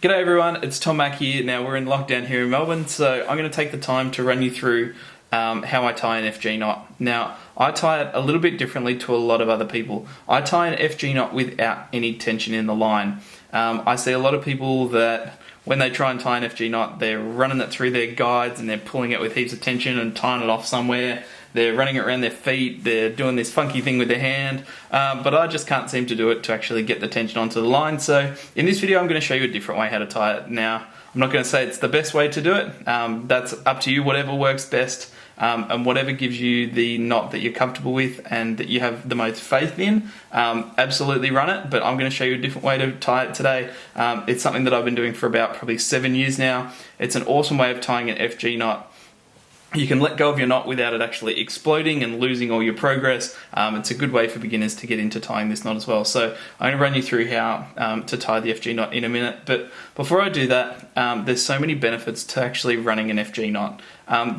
G'day everyone, it's Tom Mack here. Now we're in lockdown here in Melbourne, so I'm going to take the time to run you through how I tie an FG knot. Now, I tie it a little bit differently to a lot of other people. I tie an FG knot without any tension in the line. I see a lot of people that when they try and tie an FG knot, they're running it through their guides and they're pulling it with heaps of tension and tying it off somewhere. They're running it around their feet, they're doing this funky thing with their hand, but I just can't seem to do it to actually get the tension onto the line. So in this video I'm going to show you a different way how to tie it. Now, I'm not going to say it's the best way to do it, that's up to you, whatever works best, and whatever gives you the knot that you're comfortable with and that you have the most faith in, absolutely run it, but I'm going to show you a different way to tie it today. It's something that I've been doing for about probably 7 years now. It's an awesome way of tying an FG knot. You can let go of your knot without it actually exploding and losing all your progress. It's a good way for beginners to get into tying this knot as well. So I'm going to run you through how to tie the FG knot in a minute. But before I do that, there's so many benefits to actually running an FG knot.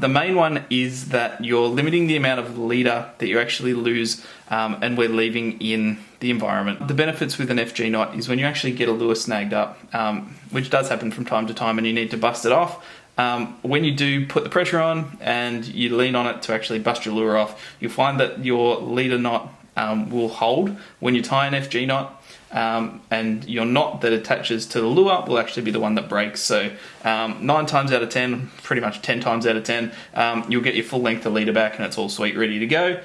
The main one is that you're limiting the amount of leader that you actually lose and we're leaving in the environment. The benefits with an FG knot is when you actually get a lure snagged up, which does happen from time to time and you need to bust it off. When you do put the pressure on and you lean on it to actually bust your lure off, you'll find that your leader knot will hold when you tie an FG knot, and your knot that attaches to the lure will actually be the one that breaks. So 9 times out of 10, pretty much 10 times out of 10, you'll get your full length of leader back and it's all sweet, ready to go.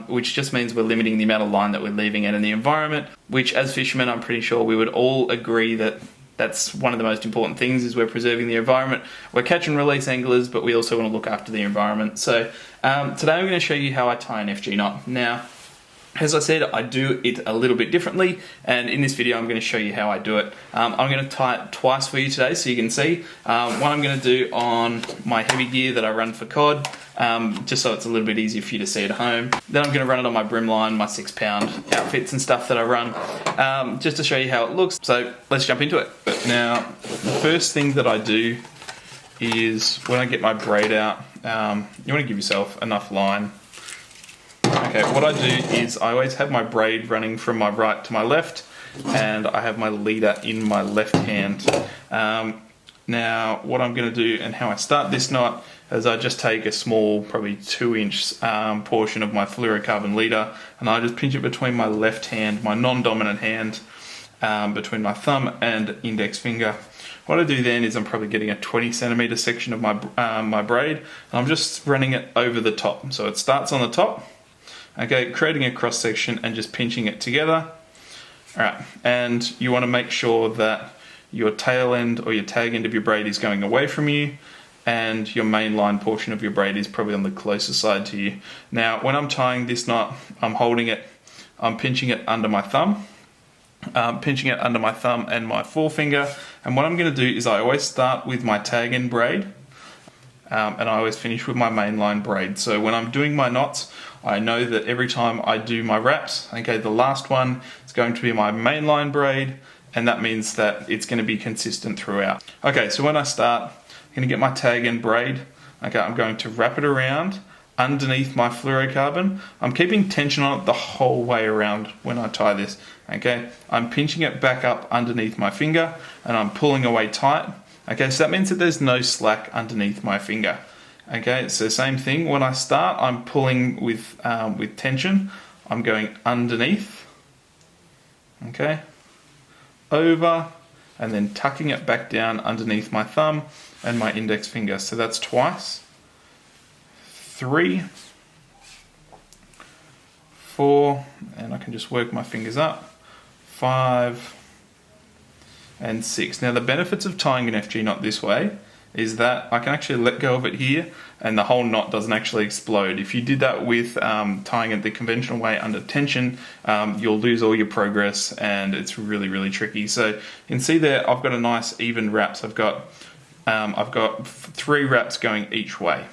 Which just means we're limiting the amount of line that we're leaving out in the environment, which as fishermen I'm pretty sure we would all agree that that's one of the most important things, is we're preserving the environment. We're catch and release anglers, but we also want to look after the environment. So today I'm going to show you how I tie an FG knot. Now, as I said, I do it a little bit differently, and in this video I'm going to show you how I do it. I'm going to tie it twice for you today so you can see. One I'm going to do on my heavy gear that I run for cod, just so it's a little bit easier for you to see at home. Then I'm going to run it on my brimline, my 6-pound outfits and stuff that I run, just to show you how it looks. So let's jump into it. But now, the first thing that I do is when I get my braid out, you want to give yourself enough line. Okay, what I do is I always have my braid running from my right to my left, and I have my leader in my left hand. Now, what I'm going to do and how I start this knot is I just take a small, probably 2-inch portion of my fluorocarbon leader, and I just pinch it between my left hand, my non-dominant hand, between my thumb and index finger. What I do then is I'm probably getting a 20 centimeter section of my braid, and I'm just running it over the top. So it starts on the top, okay, creating a cross section and just pinching it together. Alright, and you want to make sure that your tail end or your tag end of your braid is going away from you, and your main line portion of your braid is probably on the closer side to you. Now, when I'm tying this knot, I'm pinching it under my thumb, and my forefinger. And what I'm going to do is I always start with my tag end braid, and I always finish with my main line braid. So when I'm doing my knots, I know that every time I do my wraps, okay, the last one is going to be my main line braid, and that means that it's going to be consistent throughout. Okay, so when I start, I'm going to get my tag end braid. Okay, I'm going to wrap it around underneath my fluorocarbon. I'm keeping tension on it the whole way around when I tie this. Okay, I'm pinching it back up underneath my finger and I'm pulling away tight. Okay, so that means that there's no slack underneath my finger. Okay, so same thing. When I start, I'm pulling with tension. I'm going underneath. Okay, over, and then tucking it back down underneath my thumb and my index finger. So that's twice. 3, 4, and I can just work my fingers up. 5 and 6. Now the benefits of tying an FG knot this way is that I can actually let go of it here and the whole knot doesn't actually explode. If you did that with tying it the conventional way under tension, you'll lose all your progress and it's really, really tricky. So you can see there I've got a nice even wraps. I've got 3 wraps going each way.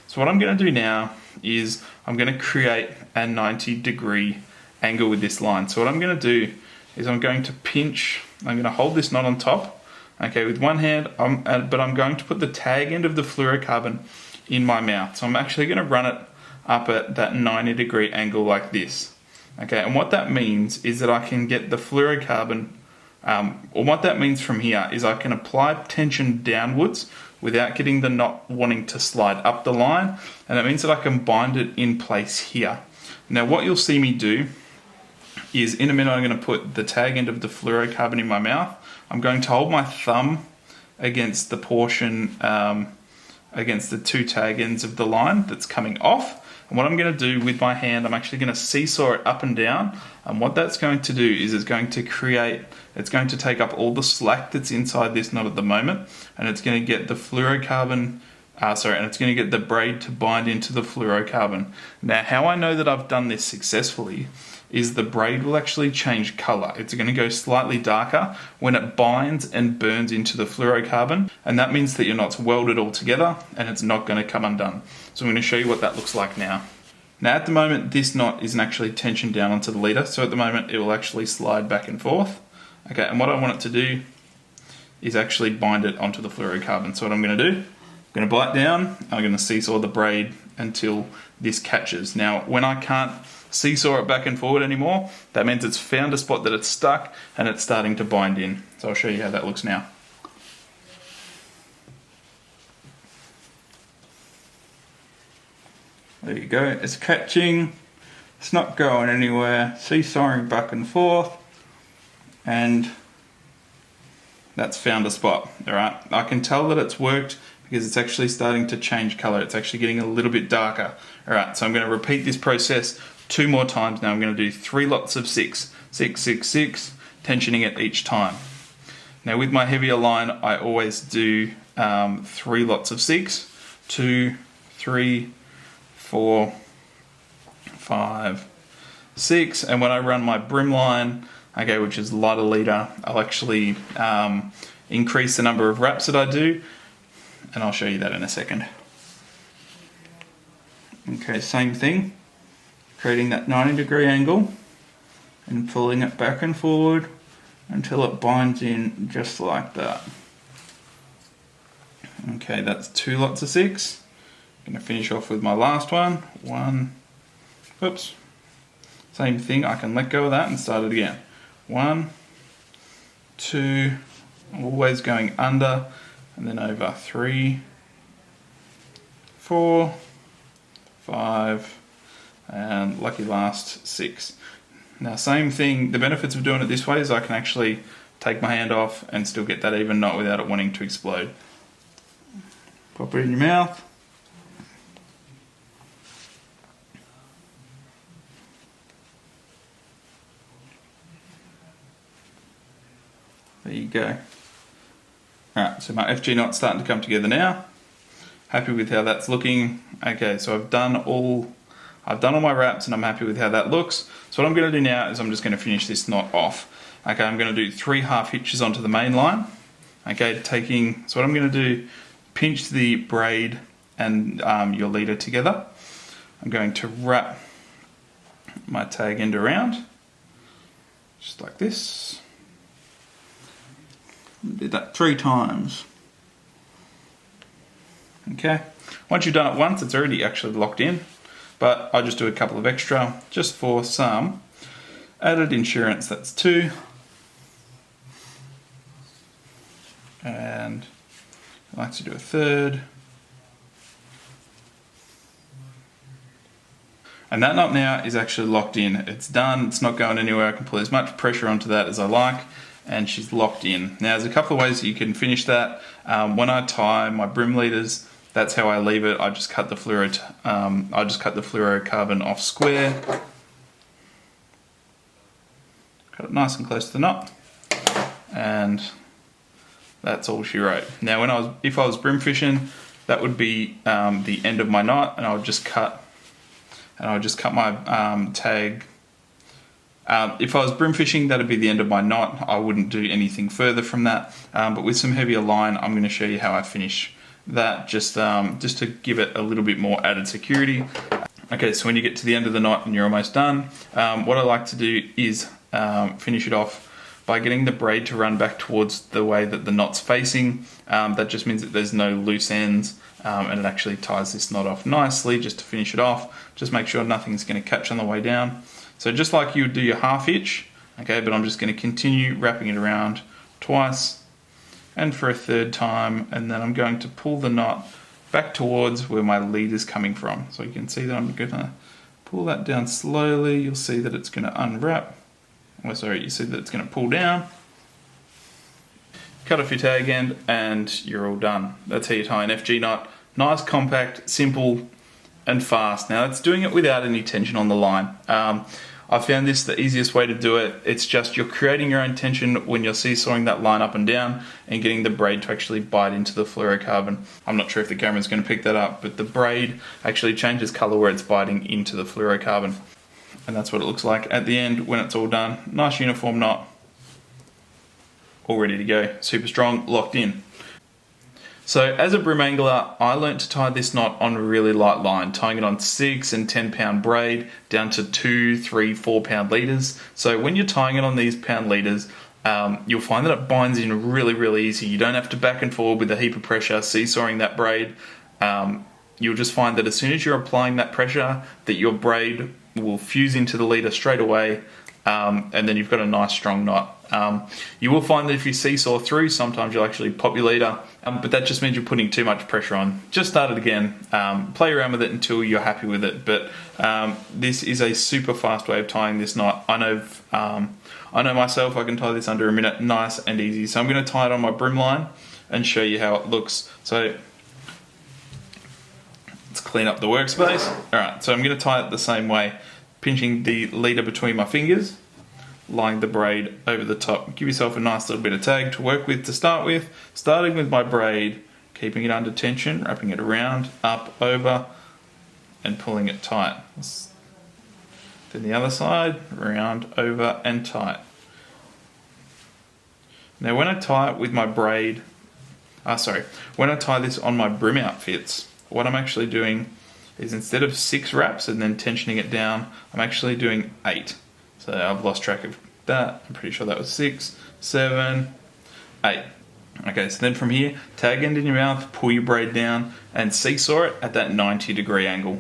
So what I'm going to do now is I'm going to create a 90-degree angle with this line. So what I'm going to do is I'm going to I'm going to hold this knot on top, okay, with one hand, but I'm going to put the tag end of the fluorocarbon in my mouth. So I'm actually going to run it up at that 90-degree angle like this. Okay, and what that means is that I can get the fluorocarbon And what that means from here is I can apply tension downwards without getting the knot wanting to slide up the line, and that means that I can bind it in place here. Now what you'll see me do is in a minute I'm going to put the tag end of the fluorocarbon in my mouth. I'm going to hold my thumb against the portion, against the two tag ends of the line that's coming off. And what I'm going to do with my hand, I'm actually going to seesaw it up and down. And what that's going to do is it's going to take up all the slack that's inside this knot at the moment, and it's going to get the fluorocarbon, and it's going to get the braid to bind into the fluorocarbon. Now, how I know that I've done this successfully is the braid will actually change color. It's going to go slightly darker when it binds and burns into the fluorocarbon, and that means that your knot's welded all together and it's not going to come undone. So I'm going to show you what that looks like now. Now at the moment this knot isn't actually tensioned down onto the leader, so at the moment it will actually slide back and forth. Okay, and what I want it to do is actually bind it onto the fluorocarbon. So what I'm going to do, I'm going to bite down, I'm going to seesaw the braid until this catches. Now when I can't seesaw it back and forward anymore, that means it's found a spot that it's stuck and it's starting to bind in. So I'll show you how that looks now. There you go, it's catching, it's not going anywhere, seesawing back and forth, and that's found a spot. Alright, I can tell that it's worked because it's actually starting to change colour, it's actually getting a little bit darker. Alright, so I'm going to repeat this process 2 more times. Now I'm going to do 3 lots of 6, 6, 6, 6, tensioning it each time. Now with my heavier line, I always do 3 lots of 6, 2, 3, 4, 5, 6, and when I run my brim line, okay, which is lighter leader, I'll actually increase the number of wraps that I do, and I'll show you that in a second. Okay, same thing, creating that 90-degree angle and pulling it back and forward until it binds in just like that. Okay, that's 2 lots of 6. I'm going to finish off with my last one. 1, oops, same thing, I can let go of that and start it again. 1, 2, always going under and then over. 3, 4, 5, and lucky last 6. Now same thing, the benefits of doing it this way is I can actually take my hand off and still get that even knot without it wanting to explode. Pop it in your mouth. There you go. Alright, so my FG knot's starting to come together now. Happy with how that's looking. Okay, so I've done all my wraps and I'm happy with how that looks. So what I'm going to do now is I'm just going to finish this knot off. Okay, I'm going to do 3 half hitches onto the main line. Okay, so what I'm going to do, pinch the braid and your leader together. I'm going to wrap my tag end around, just like this. Do that 3 times. Okay, once you've done it once, it's already actually locked in, but I just do a couple of extra just for some added insurance. That's 2, and I like to do a 3rd. And that knot now is actually locked in. It's done, it's not going anywhere. I can put as much pressure onto that as I like, and she's locked in. Now there's a couple of ways that you can finish that. When I tie my brim leaders, that's how I leave it. I just cut the fluorocarbon off square. Cut it nice and close to the knot, and that's all she wrote. Now if I was brim fishing, that would be the end of my knot, and I would just cut my tag. If I was brim fishing, that'd be the end of my knot. I wouldn't do anything further from that. But with some heavier line, I'm going to show you how I finish that, just to give it a little bit more added security. Okay, so when you get to the end of the knot and you're almost done, what I like to do is finish it off by getting the braid to run back towards the way that the knot's facing. That just means that there's no loose ends, and it actually ties this knot off nicely just to finish it off. Just make sure nothing's going to catch on the way down. So just like you would do your half hitch, Okay, but I'm just going to continue wrapping it around twice and for a third time, and then I'm going to pull the knot back towards where my lead is coming from. So you can see that I'm going to pull that down slowly. You'll see that it's going to unwrap. Oh, sorry, you see that it's going to pull down. Cut off your tag end and you're all done. That's how you tie an FG knot. Nice, compact, simple and fast. Now it's doing it without any tension on the line. I found this the easiest way to do it. It's just you're creating your own tension when you're seesawing that line up and down and getting the braid to actually bite into the fluorocarbon. I'm not sure if the camera's going to pick that up, but the braid actually changes colour where it's biting into the fluorocarbon. And that's what it looks like at the end when it's all done. Nice uniform knot. All ready to go. Super strong, locked in. So as a broom angler, I learnt to tie this knot on a really light line, tying it on 6 and 10 pound braid down to 2, 3, 4 pound leaders. So when you're tying it on these pound leaders, you'll find that it binds in really, really easy. You don't have to back and forward with a heap of pressure seesawing that braid. You'll just find that as soon as you're applying that pressure, that your braid will fuse into the leader straight away, and then you've got a nice strong knot. You will find that if you seesaw through, sometimes you'll actually pop your leader, but that just means you're putting too much pressure on. Just start it again, play around with it until you're happy with it, but this is a super fast way of tying this knot. I know myself, I can tie this under a minute, nice and easy. So I'm going to tie it on my broom line and show you how it looks. So let's clean up the workspace. Alright, so I'm going to tie it the same way, pinching the leader between my fingers, lying the braid over the top. Give yourself a nice little bit of tag to work with to start with. Starting with my braid, keeping it under tension, wrapping it around, up, over, and pulling it tight. Then the other side, round, over, and tight. Now when I tie it with my braid, when I tie this on my broom outfits, what I'm actually doing is instead of 6 wraps and then tensioning it down, I'm actually doing 8. So I've lost track of that. I'm pretty sure that was 6, 7, 8. Okay, so then from here, tag end in your mouth, pull your braid down and seesaw it at that 90-degree angle.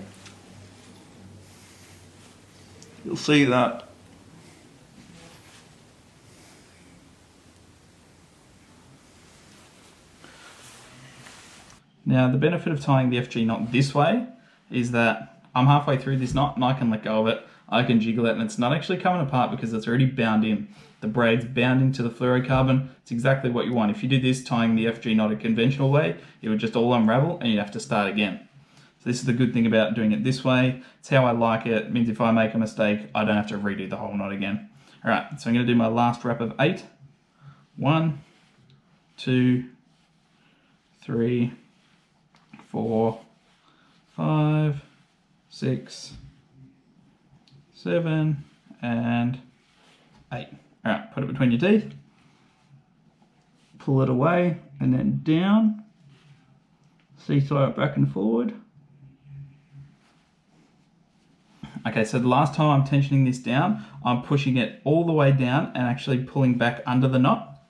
You'll see that. Now the benefit of tying the FG knot this way is that I'm halfway through this knot and I can let go of it. I can jiggle it and it's not actually coming apart because it's already bound in. The braid's bound into the fluorocarbon. It's exactly what you want. If you did this tying the FG knot a conventional way, it would just all unravel and you'd have to start again. So this is the good thing about doing it this way. It's how I like it. It means if I make a mistake, I don't have to redo the whole knot again. All right, so I'm going to do my last wrap of 8. 1, 2, 3, 4, 5, 6, 7, and 8. Alright, put it between your teeth, pull it away, and then down, seesaw it back and forward. Okay, so the last time I'm tensioning this down, I'm pushing it all the way down and actually pulling back under the knot.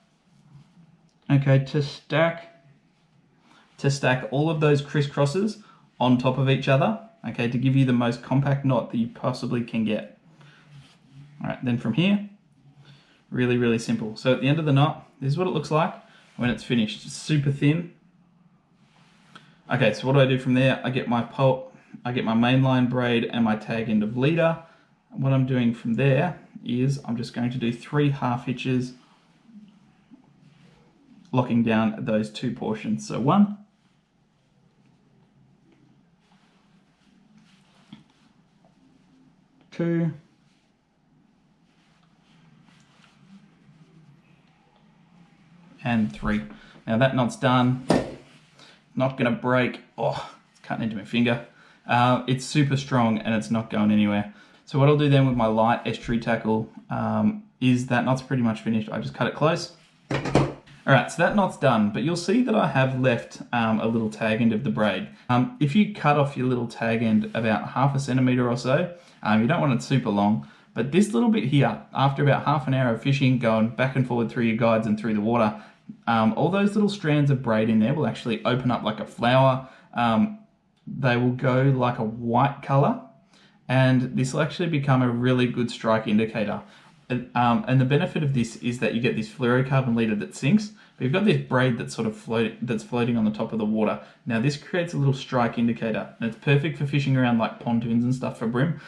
Okay, to stack all of those crisscrosses on top of each other, okay, to give you the most compact knot that you possibly can get. All right, then from here, really, really simple. So at the end of the knot, this is what it looks like when it's finished. It's super thin. Okay, so what do I do from there? I get my mainline braid and my tag end of leader. And what I'm doing from there is I'm just going to do 3 half hitches, locking down those 2 portions. So 1, 2, and 3. Now that knot's done. Not gonna break. Oh, it's cutting into my finger. It's super strong and it's not going anywhere. So what I'll do then with my light estuary tackle is that knot's pretty much finished. I just cut it close. All right, so that knot's done, but you'll see that I have left a little tag end of the braid. If you cut off your little tag end about 1/2 centimeter or so, you don't want it super long, but this little bit here, after about half an hour of fishing, going back and forward through your guides and through the water, all those little strands of braid in there will actually open up like a flower. They will go like a white color, and this will actually become a really good strike indicator. And the benefit of this is that you get this fluorocarbon leader that sinks, but you've got this braid that's sort of floating on the top of the water. Now this creates a little strike indicator, and it's perfect for fishing around like pontoons and stuff for bream.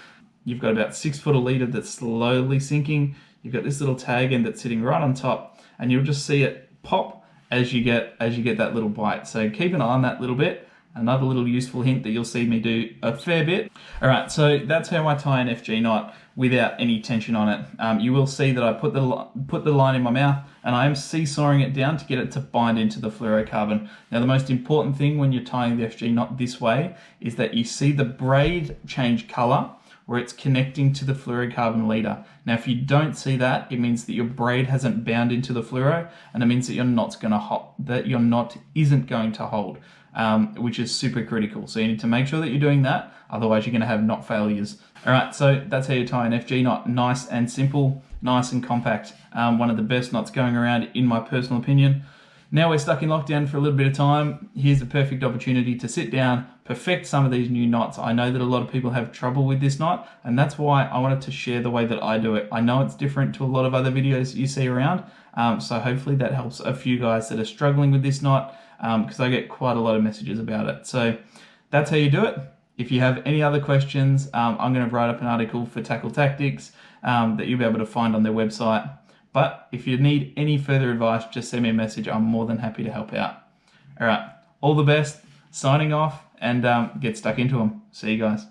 You've got about 6 foot a leader that's slowly sinking. You've got this little tag end that's sitting right on top, and you'll just see it pop as you get that little bite. So keep an eye on that little bit. Another little useful hint that you'll see me do a fair bit. All right, so that's how I tie an FG knot without any tension on it. You will see that I put the line in my mouth and I am seesawing it down to get it to bind into the fluorocarbon. Now the most important thing when you're tying the FG knot this way is that you see the braid change color where it's connecting to the fluorocarbon leader. Now if you don't see that, it means that your braid hasn't bound into the fluoro, and it means that your knot isn't going to hold. Which is super critical. So you need to make sure that you're doing that, otherwise you're going to have knot failures. All right, so that's how you tie an FG knot. Nice and simple, nice and compact. One of the best knots going around in my personal opinion. Now we're stuck in lockdown for a little bit of time. Here's a perfect opportunity to sit down, perfect some of these new knots. I know that a lot of people have trouble with this knot, and that's why I wanted to share the way that I do it. I know it's different to a lot of other videos you see around, so hopefully that helps a few guys that are struggling with this knot, because I get quite a lot of messages about it. So that's how you do it. If you have any other questions, I'm going to write up an article for Tackle Tactics that you'll be able to find on their website. But if you need any further advice, just send me a message. I'm more than happy to help out. All right, all the best, signing off, and get stuck into them. See you guys.